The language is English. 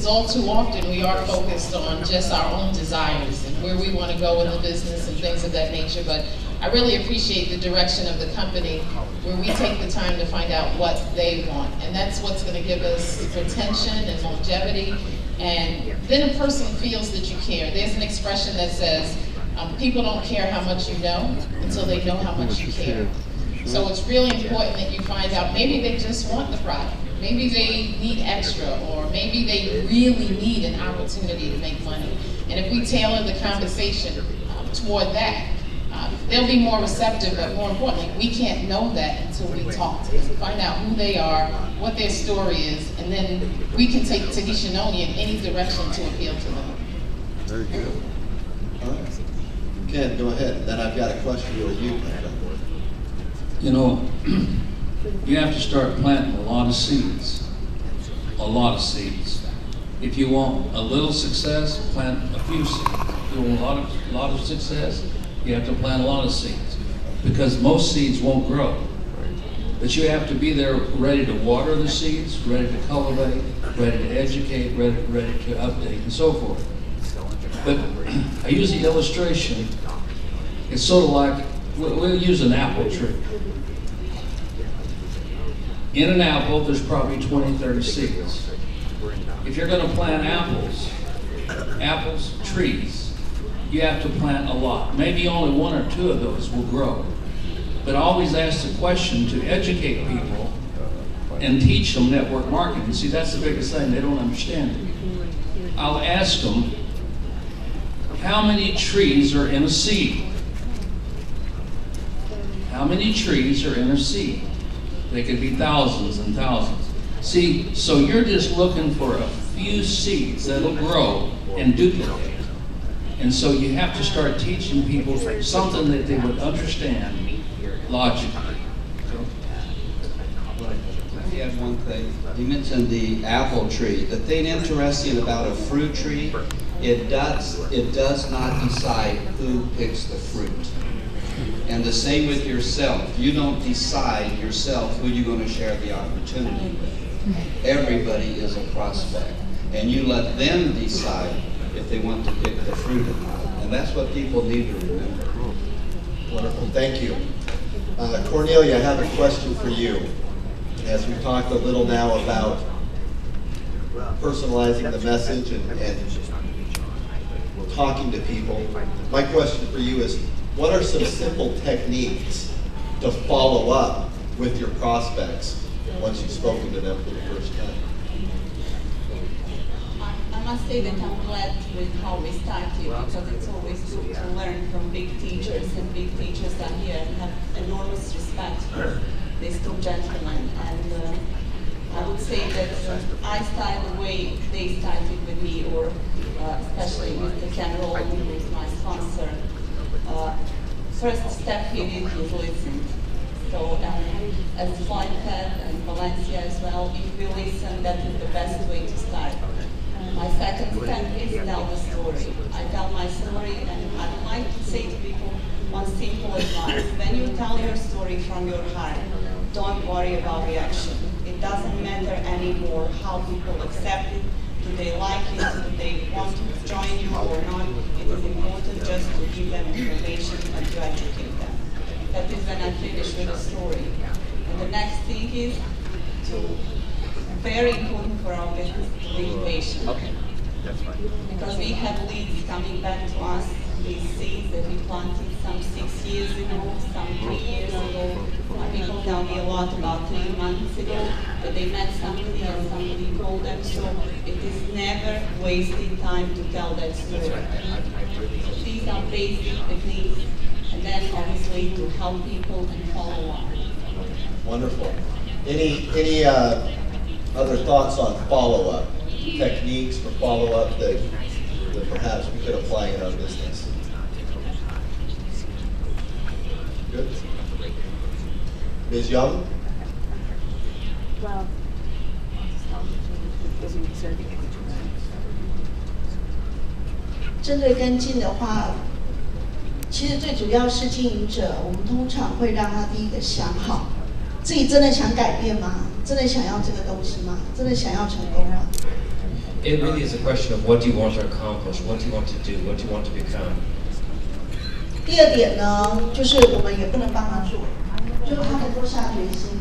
because all too often we are focused on just our own desires and where we want to go in the business and things of that nature. But I really appreciate the direction of the company where we take the time to find out what they want. And that's what's going to give us retention and longevity. And then a person feels that you care. There's an expression that says, people don't care how much you know until they know how much you care. So it's really important that you find out, maybe they just want the product. Maybe they need extra, or maybe they really need an opportunity to make money. And if we tailor the conversation toward that, they'll be more receptive, but more importantly, we can't know that until we talk to them, find out who they are, what their story is, and then we can take Tahitian Noni in any direction to appeal to them. Very good. All right. Ken, go ahead. Then I've got a question for you, my friend. You know, you have to start planting a lot of seeds. A lot of seeds. If you want a little success, plant a few seeds. If you want a lot of success, you have to plant a lot of seeds. Because most seeds won't grow. But you have to be there ready to water the seeds, ready to cultivate, ready to educate, ready to update, and so forth. But I use the illustration. It's sort of like, we'll use an apple tree. In an apple, there's probably 20, 30 seeds. If you're going to plant apples, trees, you have to plant a lot. Maybe only one or two of those will grow. But I always ask the question to educate people and teach them network marketing. See, that's the biggest thing. They don't understand it. I'll ask them, how many trees are in a seed? How many trees are in a seed? They could be thousands and thousands. See, so you're just looking for a few seeds that'll grow and duplicate. And so you have to start teaching people something that they would understand logically. Let me add one thing. You mentioned the apple tree. The thing interesting about a fruit tree, it does not decide who picks the fruit. And the same with yourself. You don't decide yourself who you're going to share the opportunity with. Everybody is a prospect. And you let them decide if they want to pick the fruit or not. And that's what people need to remember. Wonderful, thank you. Cornelia, I have a question for you. As we talked a little now about personalizing the message and talking to people, my question for you is, what are some simple techniques to follow up with your prospects once you've spoken to them for the first time? I must say that I'm glad with how we started, because it's always good to learn from big teachers, and big teachers are here and have enormous respect for these two gentlemen. And I would say that I started the way they started with me, or especially Mr. Ken Roland, who is my sponsor. First step he did was listen. So as Floyd said, and Valencia as well, if we listen, that is the best way to start. My second step is tell the story. I tell my story, and I'd like to say to people one simple advice. When you tell your story from your heart, don't worry about reaction. It doesn't matter anymore how people accept it. Do they like it? Do they want to join you or not? It is important just to give them information and to educate them. That is when I finish with a story. And the next thing is to, very important for our business, to be patient. Okay, that's fine. Because we have leads coming back to us, these seeds that we planted some 6 years ago, some 3 years ago. People tell me a lot about 3 months ago that they met somebody and somebody told them, so it is never wasting time to tell that story. So these are basic techniques, and then obviously to help people and follow up. Wonderful. Any other thoughts on follow-up? Techniques for follow-up that perhaps we could apply in our business? Good. Ms. Young? Well, 针对跟进的话，其实最主要是经营者，我们通常会让他第一个想好，自己真的想改变吗？真的想要这个东西吗？真的想要成功吗？ it really is a question of what do you want to accomplish, what do you want to do, what do you want to become. 第二点呢，就是我们也不能帮他做，就他能够下决心。